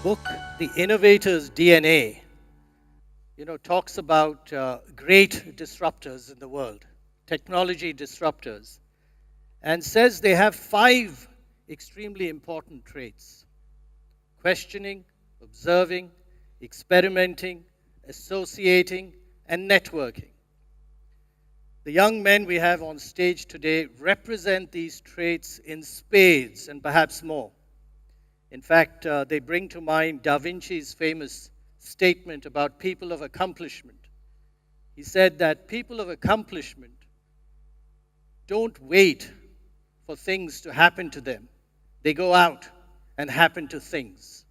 book, The Innovator's DNA, talks about great disruptors in the world, technology disruptors, and says they have 5 extremely important traits: questioning, observing, experimenting, associating, and networking. The young men we have on stage today represent these traits in spades and perhaps more. In fact, they bring to mind Da Vinci's famous statement about people of accomplishment. He said that people of accomplishment don't wait for things to happen to them. They go out and happen to things.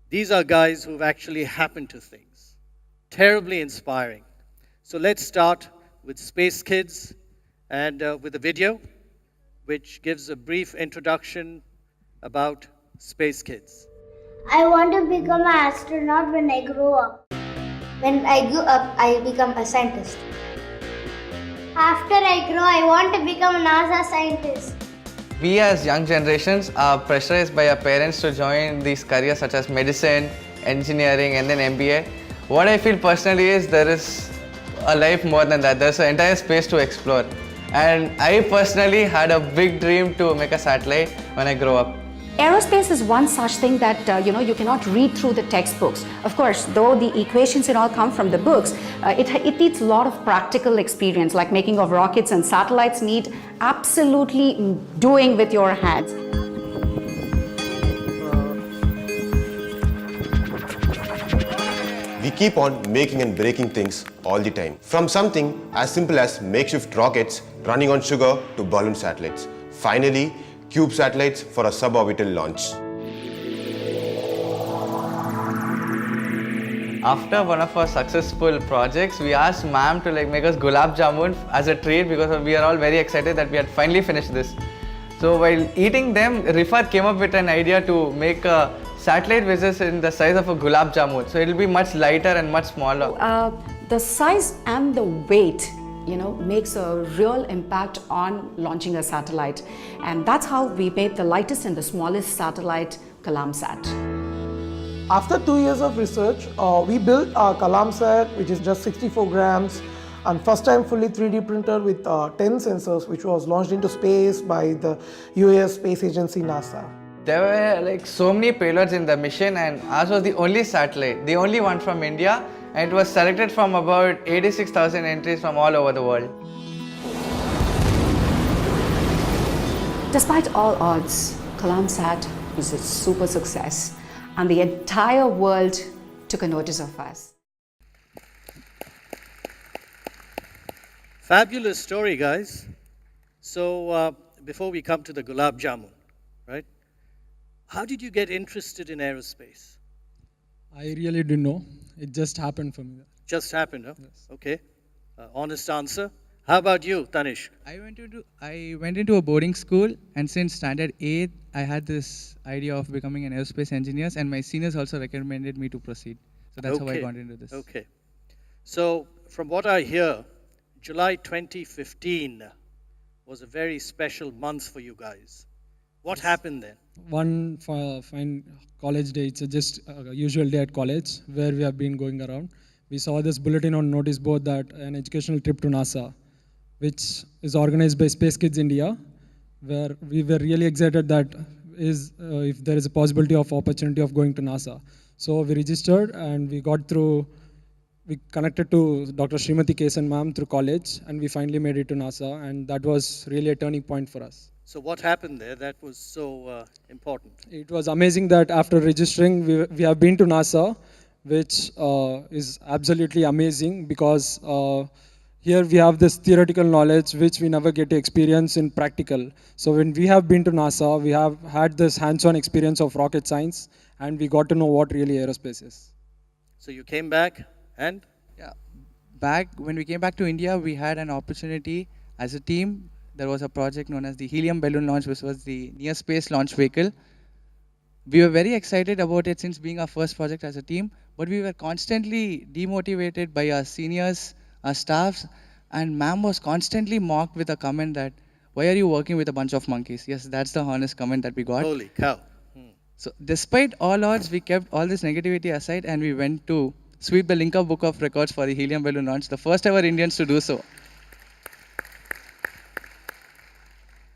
These are guys who've actually happened to things. Terribly inspiring. So let's start with SpaceKidz and with a video which gives a brief introduction about SpaceKidz. I want to become an astronaut when I grow up. When I grow up, I become a scientist. After I grow, I want to become a NASA scientist. We as young generations are pressurized by our parents to join these careers such as medicine, engineering, and then MBA. What I feel personally is there is a life more than that. There's an entire space to explore. And I personally had a big dream to make a satellite when I grow up. Aerospace is one such thing that you cannot read through the textbooks. Of course, though the equations and all come from the books, it needs a lot of practical experience, like making of rockets and satellites need absolutely doing with your hands. We keep on making and breaking things all the time. From something as simple as makeshift rockets running on sugar to balloon satellites. Finally, cube satellites for a suborbital launch. After one of our successful projects, we asked ma'am to make us gulab jamun as a treat because we are all very excited that we had finally finished this. So while eating them, Rifat came up with an idea to make a satellite which is in the size of a gulab jamun. So it will be much lighter and much smaller. The size and the weight makes a real impact on launching a satellite. And that's how we made the lightest and the smallest satellite, Kalamsat. After 2 years of research, we built our Kalamsat, which is just 64 grams, and first time fully 3D printer with 10 sensors, which was launched into space by the US Space Agency, NASA. There were so many payloads in the mission, and ours was the only satellite, the only one from India. And it was selected from about 86,000 entries from all over the world. Despite all odds, Kalamsat was a super success, and the entire world took a notice of us. Fabulous story, guys. So before we come to the gulab jamun, right? How did you get interested in aerospace? I really didn't know. It just happened for me. Just happened, huh? Yes. Okay. Honest answer. How about you, Tanish? I went into a boarding school, and since standard 8, I had this idea of becoming an aerospace engineer, and my seniors also recommended me to proceed. So that's how I got into this. Okay. So from what I hear, July 2015 was a very special month for you guys. What happened then? One fine college day, it's just a usual day at college where we have been going around. We saw this bulletin on notice board that an educational trip to NASA, which is organized by SpaceKidz India, where we were really excited that if there is a possibility of opportunity of going to NASA. So we registered and we connected to Dr. Srimati Kesan ma'am through college, and we finally made it to NASA, and that was really a turning point for us. So what happened there that was so important? It was amazing that after registering, we have been to NASA, which is absolutely amazing because here we have this theoretical knowledge which we never get to experience in practical. So when we have been to NASA, we have had this hands-on experience of rocket science, and we got to know what really aerospace is. So you came back and? Yeah, when we came back to India, we had an opportunity as a team. There was a project known as the helium balloon launch, which was the near space launch vehicle. We were very excited about it since being our first project as a team, but we were constantly demotivated by our seniors, our staffs, and ma'am was constantly mocked with a comment that, why are you working with a bunch of monkeys? Yes, that's the honest comment that we got. Holy cow. So despite all odds, we kept all this negativity aside and we went to sweep the Linka Book of Records for the helium balloon launch, the first ever Indians to do so.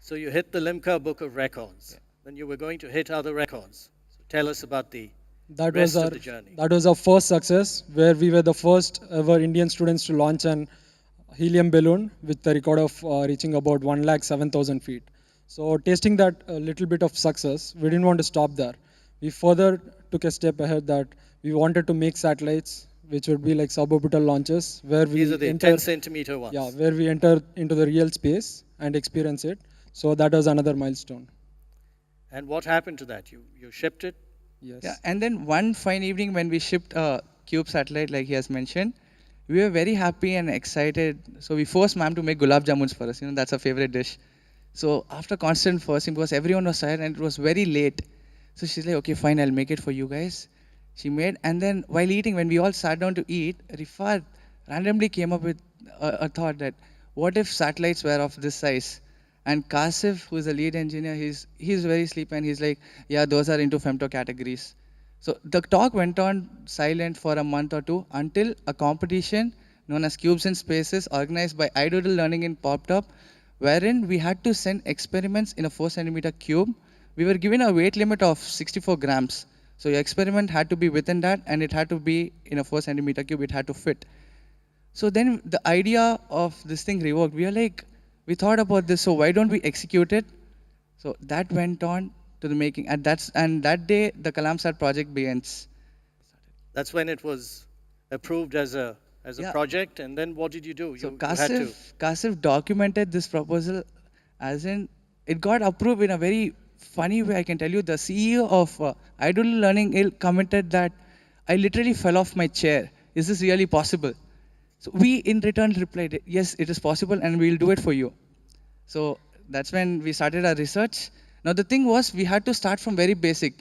So you hit the Limca Book of Records. Then you were going to hit other records. So tell us about the rest of the journey. That was our first success, where we were the first ever Indian students to launch an helium balloon with the record of reaching about 107,000 feet. So tasting that little bit of success, we didn't want to stop there. We further took a step ahead that we wanted to make satellites, which would be like suborbital launches, where we These are the enter, 10 centimeter ones. yeah, where we enter into the real space and experience it. So that was another milestone. And what happened to that? You shipped it? Yes. Yeah, and then one fine evening when we shipped a Cube satellite, like he has mentioned, we were very happy and excited. So we forced ma'am to make gulab jamuns for us. You know, that's our favorite dish. So after constant forcing, because everyone was tired and it was very late, so she's like, okay, fine, I'll make it for you guys. She made, and then while eating, when we all sat down to eat, Rifat randomly came up with a thought that, what if satellites were of this size? And Kasif, who's the lead engineer, he's very sleepy and he's like, yeah, those are into femto categories. So the talk went on silent for a month or two until a competition known as Cubes in Spaces organized by iDoodle Learning in popped up, wherein we had to send experiments in a 4 centimeter cube. We were given a weight limit of 64 grams. So your experiment had to be within that and it had to be in a 4 centimeter cube, it had to fit. So then the idea of this thing revoked. We thought about this, so why don't we execute it? So that went on to the making, and that day the Kalamsat project begins. That's when it was approved as a project, and then what did you do? So You had to. Kasif documented this proposal, as in it got approved in a very funny way. I can tell you, the CEO of iDoodle Learning commented that I literally fell off my chair. Is this really possible? So we in return replied, yes, it is possible and we'll do it for you. So that's when we started our research. Now the thing was, we had to start from very basic.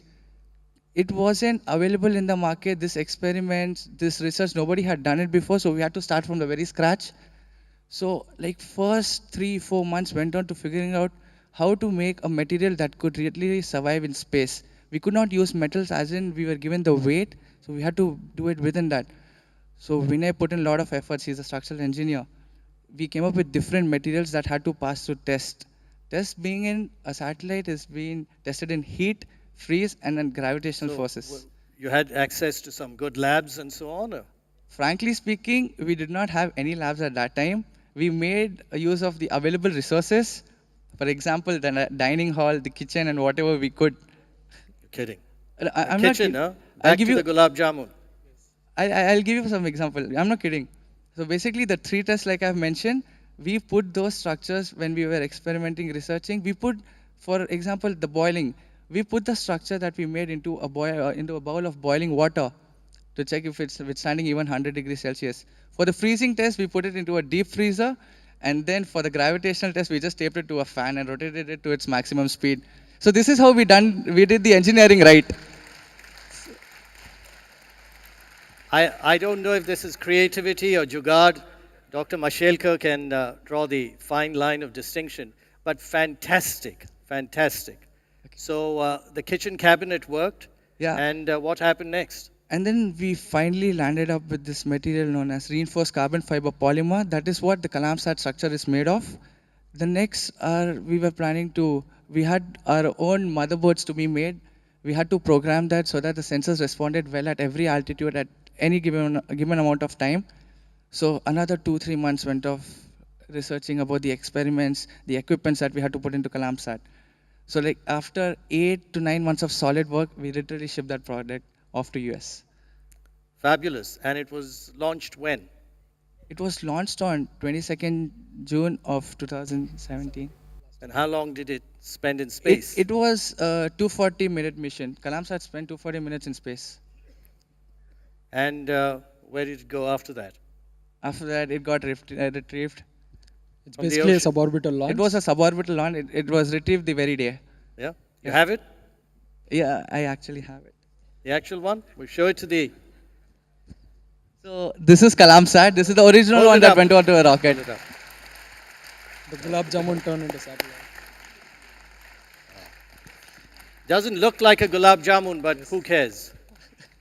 It wasn't available in the market, this experiment, this research, nobody had done it before, so we had to start from the very scratch. So like first 3-4 months went on to figuring out how to make a material that could really survive in space. We could not use metals, as in we were given the weight, so we had to do it within that. So Vinay put in a lot of efforts, he's a structural engineer. We came up with different materials that had to pass through test. Test being in a satellite is being tested in heat, freeze, and then gravitational forces. You had access to some good labs and so on? Or? Frankly speaking, we did not have any labs at that time. We made a use of the available resources. For example, the dining hall, the kitchen, and whatever we could. You're kidding. I'm kitchen, not huh? I'll Back give to you the gulab jamun. I'll give you some example. I'm not kidding. So basically the 3 tests like I've mentioned, we put those structures when we were experimenting, researching. We put, for example, the boiling. We put the structure that we made into a bowl of boiling water to check if it's withstanding even 100 degrees Celsius. For the freezing test, we put it into a deep freezer. And then for the gravitational test, we just taped it to a fan and rotated it to its maximum speed. So this is how we did the engineering right. I don't know if this is creativity or jugaad. Dr. Mashelkar can draw the fine line of distinction, but fantastic, fantastic. Okay. So the kitchen cabinet worked, yeah. And what happened next? And then we finally landed up with this material known as reinforced carbon fiber polymer. That is what the Kalamsat structure is made of. The next we were planning to, we had our own motherboards to be made. We had to program that so that the sensors responded well at every altitude at any given amount of time. So another 2-3 months went off researching about the experiments, the equipments that we had to put into Kalamsat. So like after 8 to 9 months of solid work, we literally shipped that product off to US. Fabulous. And it was launched when? It was launched on 22nd June of 2017. And how long did it spend in space? It was a 240-minute mission. Kalamsat spent 240 minutes in space. And where did it go after that? After that, it got retrieved. It's basically a suborbital launch. It was a suborbital launch. It was retrieved the very day. Yeah? You have it? Yeah, I actually have it. The actual one? We'll show it to the... So this is Kalamsat. This is the original one that went onto a rocket. The gulab jamun turned into satellite. Doesn't look like a gulab jamun, but who cares,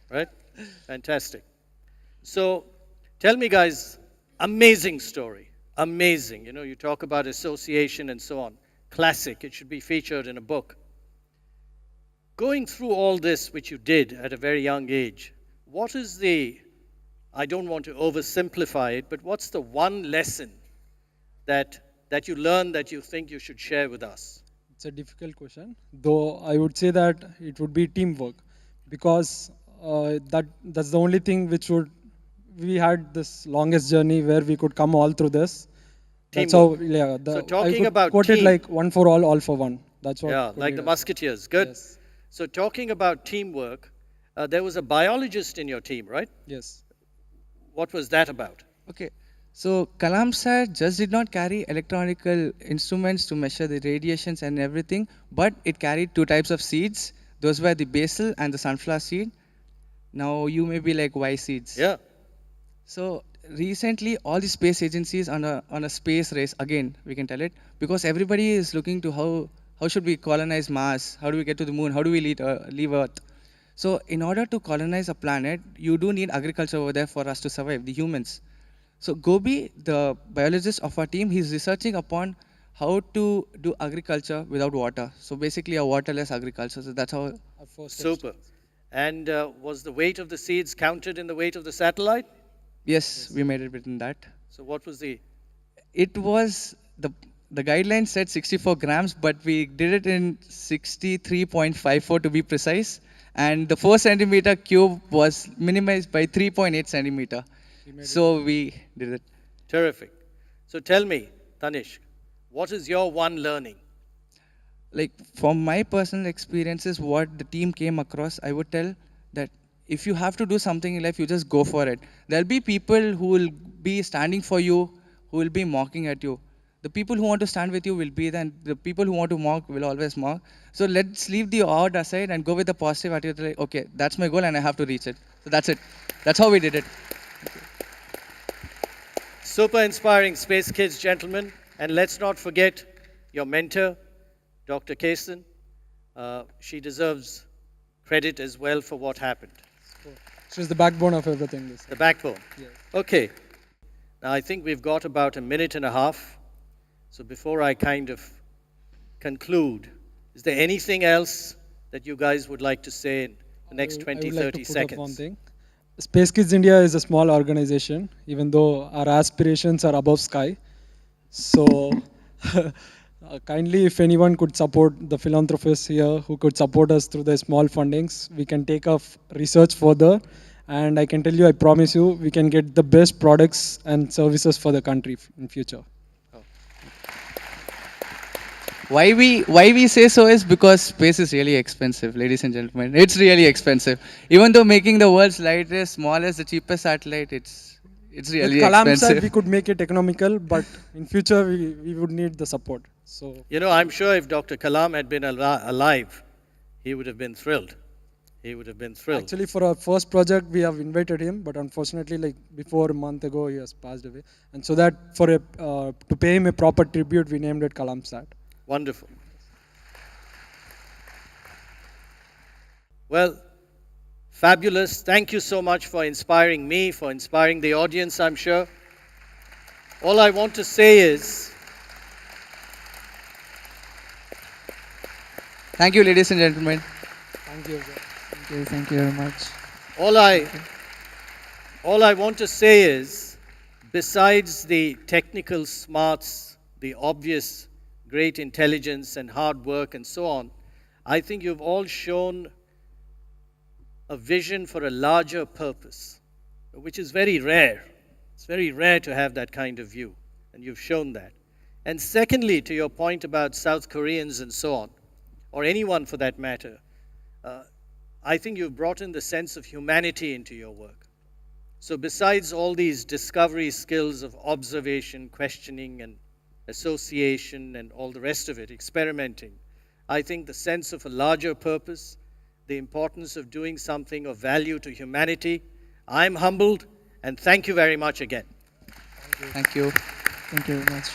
right? Fantastic. So, tell me, guys, amazing story, amazing. You know, you talk about association and so on. Classic, it should be featured in a book. Going through all this, which you did at a very young age, what is the, I don't want to oversimplify it, but what's the one lesson that you learned that you think you should share with us? It's a difficult question, though I would say that it would be teamwork, because that's the only thing which we had this longest journey where we could come all through this. That's Teamwork. how, yeah. So I talking could about quote it team. like one for all for one. That's what. Yeah, could like be the done. Musketeers. Good. Yes. So talking about teamwork, there was a biologist in your team, right? Yes. What was that about? Okay, so Kalamsat just did not carry electronical instruments to measure the radiations and everything, but it carried two types of seeds. Those were the basil and the sunflower seed. Now you may be like, why seeds? Yeah. So recently, all the space agencies on a space race, again, we can tell it, because everybody is looking to how should we colonize Mars? How do we get to the moon? How do we leave Earth? So in order to colonize a planet, you do need agriculture over there for us to survive, the humans. So Gobi, the biologist of our team, he's researching upon how to do agriculture without water. So basically a waterless agriculture. So that's how. Our first Super. And was the weight of the seeds counted in the weight of the satellite? Yes, we made it within that. So what was the... It was, the guideline said 64 grams, but we did it in 63.54 to be precise. And the 4 centimeter cube was minimized by 3.8 centimeter. So we did it. Terrific. So tell me, Tanishq, what is your one learning? Like from my personal experiences, what the team came across, I would tell that if you have to do something in life, you just go for it. There'll be people who will be standing for you, who will be mocking at you. The people who want to stand with you will be there, and the people who want to mock will always mock. So let's leave the odd aside and go with the positive attitude. Like, okay, that's my goal and I have to reach it. So that's it. That's how we did it. Super inspiring SpaceKidz, gentlemen. And let's not forget your mentor, Dr. Kasten. She deserves credit as well for what happened. She's the backbone of everything. The backbone. Yes. Okay. Now I think we've got about a minute and a half. So before I kind of conclude, is there anything else that you guys would like to say in the next 20, I would like 30 to put seconds? Up one thing. SpaceKidz India is a small organization, even though our aspirations are above sky. So kindly, if anyone could support the philanthropists here who could support us through the small fundings, we can take our research further. And I can tell you, I promise you, we can get the best products and services for the country in future. Why we say so is because space is really expensive, ladies and gentlemen. It's really expensive. Even though making the world's lightest, smallest, the cheapest satellite, it's really With Kalamsat, expensive. we could make it economical, but in future, we would need the support. So, You know, I'm sure if Dr. Kalam had been alive, he would have been thrilled. He would have been thrilled. actually, for our first project, we have invited him, but unfortunately, like before a month ago, he has passed away. And so that to pay him a proper tribute, we named it Kalamsat. Wonderful. Well, fabulous. Thank you so much for inspiring me, for inspiring the audience, I'm sure. All I want to say is, Thank you, ladies and gentlemen. Thank you. Thank you very much. all I want to say is, besides the technical smarts, the obvious great intelligence and hard work and so on, I think you've all shown a vision for a larger purpose, which is very rare. It's very rare to have that kind of view, and you've shown that. And secondly, to your point about South Koreans and so on, or anyone for that matter, I think you've brought in the sense of humanity into your work. So besides all these discovery skills of observation, questioning, and association, and all the rest of it, experimenting, I think the sense of a larger purpose, the importance of doing something of value to humanity, I'm humbled, and thank you very much again. Thank you. Thank you very much.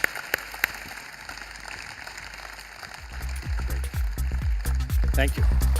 Thank you.